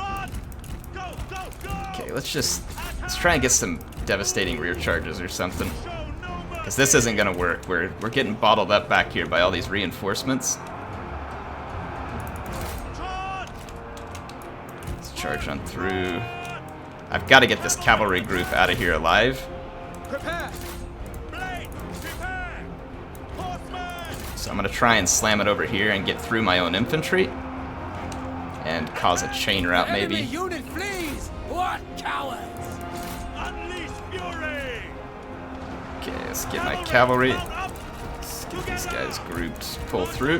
Okay, let's try and get some devastating rear charges or something. Because this isn't gonna work. We're getting bottled up back here by all these reinforcements. Let's charge on through. I've got to get this cavalry group out of here alive. So I'm gonna try and slam it over here and get through my own infantry. And cause a chain route maybe. Unit flees! What cowards! Unleash fury! Okay, let's get my cavalry. Let's get these guys grouped, pull through.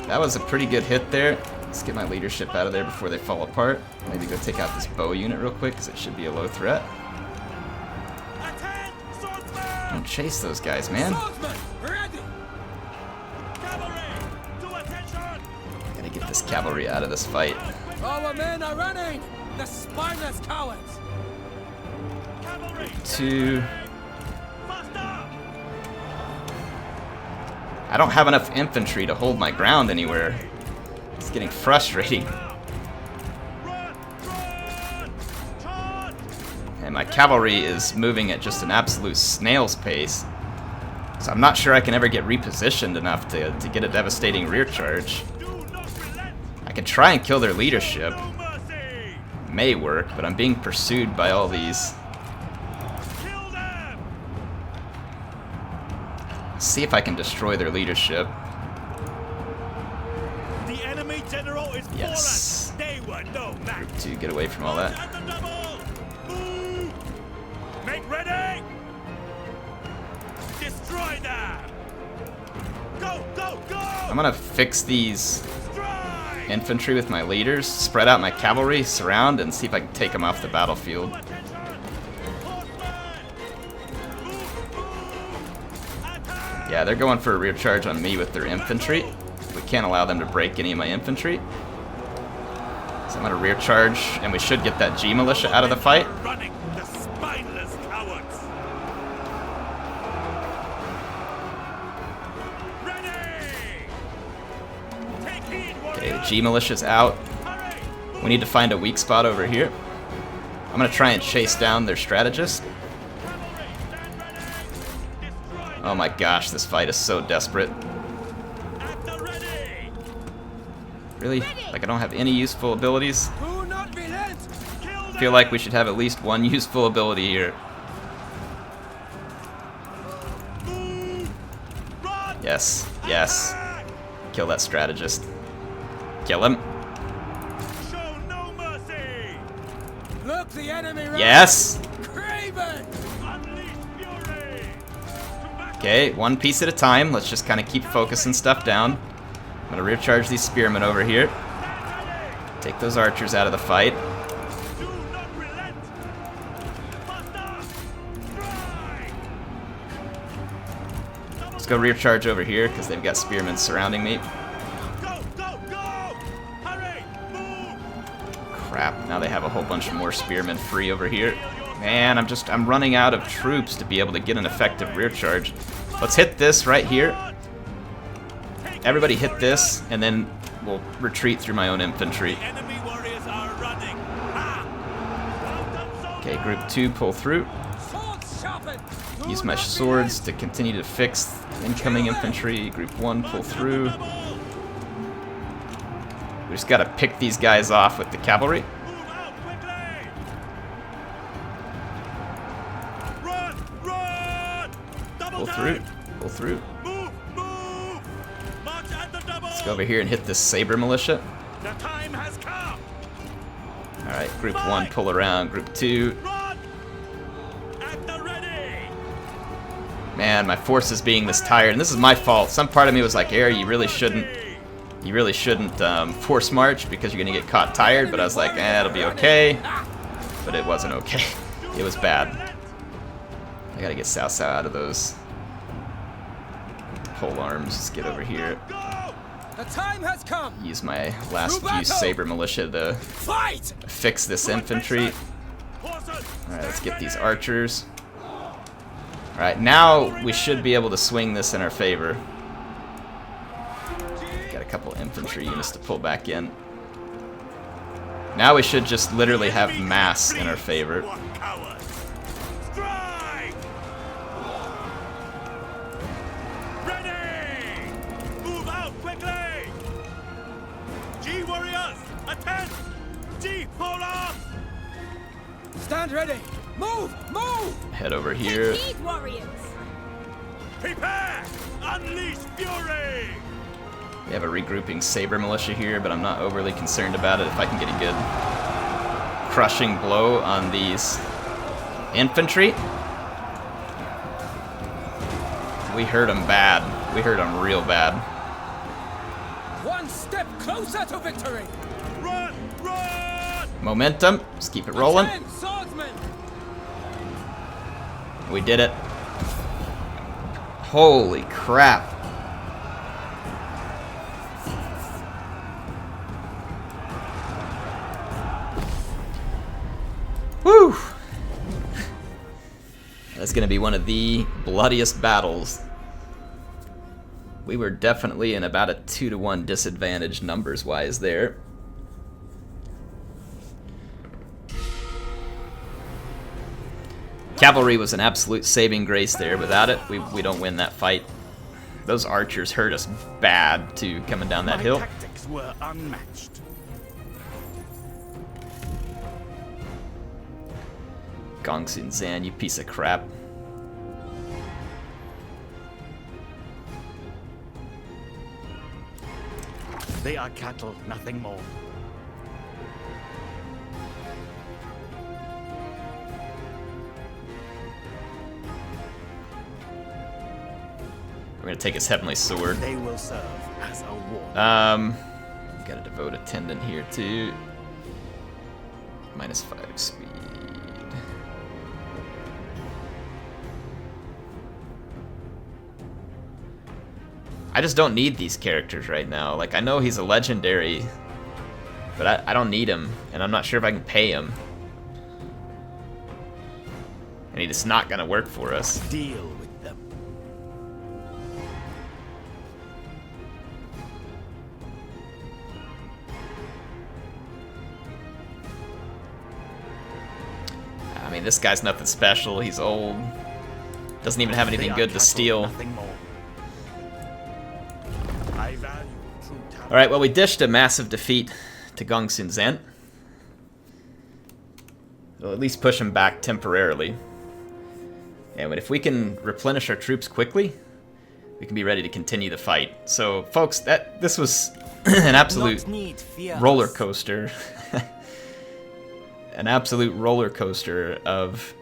That was a pretty good hit there. Let's get my leadership out of there before they fall apart. Maybe go take out this bow unit real quick, because it should be a low threat. Attack! Swordsman! Don't chase those guys, man. Swordsman, ready! Cavalry! To attention! Gotta get this cavalry out of this fight. Our men are running! The spineless cowards! Cavalry! Two. Faster! I don't have enough infantry to hold my ground anywhere. It's getting frustrating. Run! Run! Charge! And my cavalry is moving at just an absolute snail's pace. So I'm not sure I can ever get repositioned enough to get a devastating rear charge. Do not relent! I can try and kill their leadership. No mercy! May work, but I'm being pursued by all these. Kill them! See if I can destroy their leadership. The enemy general is Yes. fallen! They were no match! To get away from all that. At the double! Move! Make ready! Destroy them! Go, go, go! I'm gonna fix these Strike! infantry with my leaders, spread out my cavalry, surround, and see if I can take them off the battlefield. Attention! Horsemen! Move! Attack! Yeah, they're going for a rear charge on me with their infantry. We can't allow them to break any of my infantry. So I'm gonna rear charge, and we should get that G militia out of the fight. Running, the spineless cowards! Ready! Take heed, Okay, the warriors! G militia's out. Hurry! We need to find a weak spot over here. I'm gonna try and chase down their strategist. Cavalry, stand ready! Destroy Oh my gosh, this fight is so desperate. at the ready! Really? Like I don't have any useful abilities? Do not relent! Kill them! I feel like we should have at least one useful ability here. Move! Run! Yes, yes. Attack! Kill that strategist. Kill him. Show no mercy! Look, the enemy runs! Yes! Craven! Unleash fury! To battle! Okay, one piece at a time. Let's just kind of keep focusing stuff down. I'm gonna rear charge these spearmen over here. Stand ready! Take those archers out of the fight. Do not relent! Faster! Strike! Let's go rear charge over here because they've got spearmen surrounding me. Go, go, go! Hurry! Move! Crap, now they have a whole bunch more spearmen free over here. Man, I'm running out of troops to be able to get an effective rear charge. Let's hit this right here. Everybody hit this, and then we'll retreat through my own infantry. Enemy warriors are running! Ha! Okay, group 2, pull through. Swords sharpened! Do Use my not swords to continue to fix incoming infantry. Group 1, pull through. We just gotta pick these guys off with the cavalry. Move out quickly! Run! Run! Double Pull time! through. Pull through. Move! Move! March at the double! Let's go over here and hit this saber militia. The time has come! Alright, group 1, pull around. Group 2. Run! At the ready! Man, my force is being this tired, and this is my fault. Some part of me was like, Air, you really shouldn't force march because you're gonna get caught tired, but I was like, it'll be okay. But it wasn't okay. Do It was bad. I gotta get Cao Cao out of those pole arms. Let's get over here. The time has come. Use my last few saber militia to Fight! fix this infantry. Alright, let's get these archers. Alright, now we should be able to swing this in our favor. Got a couple infantry units to pull back in. Now we should just literally have mass in our favor. Strike! Ready! Move out quickly! G warriors, attend! G pull up! Stand ready. Move! Move! Head over here. Take heed, warriors. Prepare! Unleash fury! We have a regrouping saber militia here, but I'm not overly concerned about it if I can get a good crushing blow on these infantry. We hurt them bad. We hurt them real bad. One step closer to victory. Run! Run! Momentum. Let's keep it rolling. Attend, swordsmen. We did it. Holy crap. Woo! That's gonna be one of the bloodiest battles. We were definitely in about a 2-to-1 disadvantage numbers-wise there. Cavalry was an absolute saving grace there. Without it, we don't win that fight. Those archers hurt us bad, too, coming down that hill. My tactics were unmatched. Gongsun Zan, you piece of crap. They are cattle, nothing more. We're gonna take his heavenly sword. They will serve as a war. Got a devote attendant here too. -5 speed. I just don't need these characters right now. Like, I know he's a legendary, but I don't need him, and I'm not sure if I can pay him. And he's just not gonna work for us. Deal with them. I mean, this guy's nothing special. He's old. Doesn't even have anything good to steal. Nothing more. I value true talent. Alright, well, we dished a massive defeat to Gongsun Zan. We'll at least push him back temporarily. And if we can replenish our troops quickly, we can be ready to continue the fight. So, folks, this was an absolute roller coaster. An absolute roller coaster of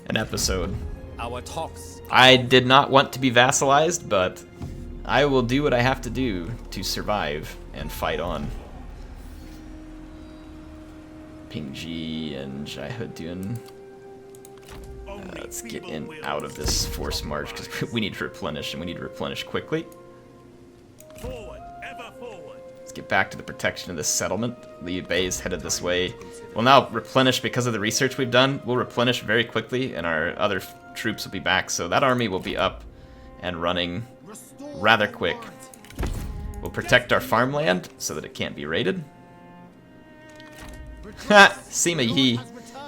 an episode. Our talks. I did not want to be vassalized, but I will do what I have to do to survive and fight on. Pingji and Jaihudun. Let's get in out of this forced march because we need to replenish, and we need to replenish quickly. Forward, ever forward. Let's get back to the protection of this settlement. Liu Bei is headed this way. We'll now replenish because of the research we've done. We'll replenish very quickly, and our other troops will be back. So that army will be up and running rather quick. We'll protect our farmland so that it can't be raided. Ha! Sima Yi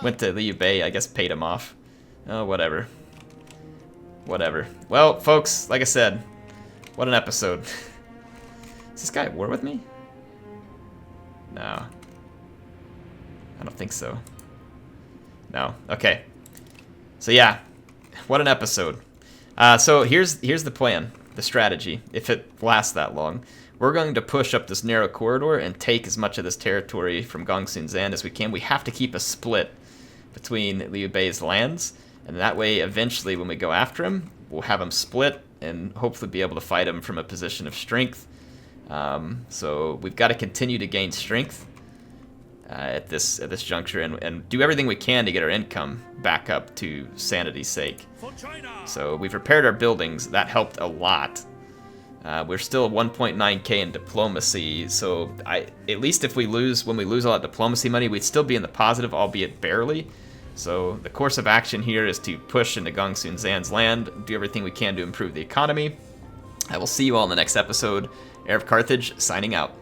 went to Liu Bei, I guess paid him off. Oh, whatever. Whatever. Well, folks, like I said, what an episode. Is this guy at war with me? No. I don't think so. No. Okay. So yeah, what an episode. So here's the plan, the strategy, if it lasts that long. We're going to push up this narrow corridor and take as much of this territory from Gongsun Zan as we can. We have to keep a split between Liu Bei's lands, and that way, eventually, when we go after him, we'll have him split and hopefully be able to fight him from a position of strength. So we've got to continue to gain strength. at this juncture, and do everything we can to get our income back up to sanity's sake. For China! So we've repaired our buildings. That helped a lot. We're still 1.9k in diplomacy, so at least if we lose, when we lose all that diplomacy money, we'd still be in the positive, albeit barely. So the course of action here is to push into Gongsun Zan's land, do everything we can to improve the economy. I will see you all in the next episode. HeirofCarthage signing out.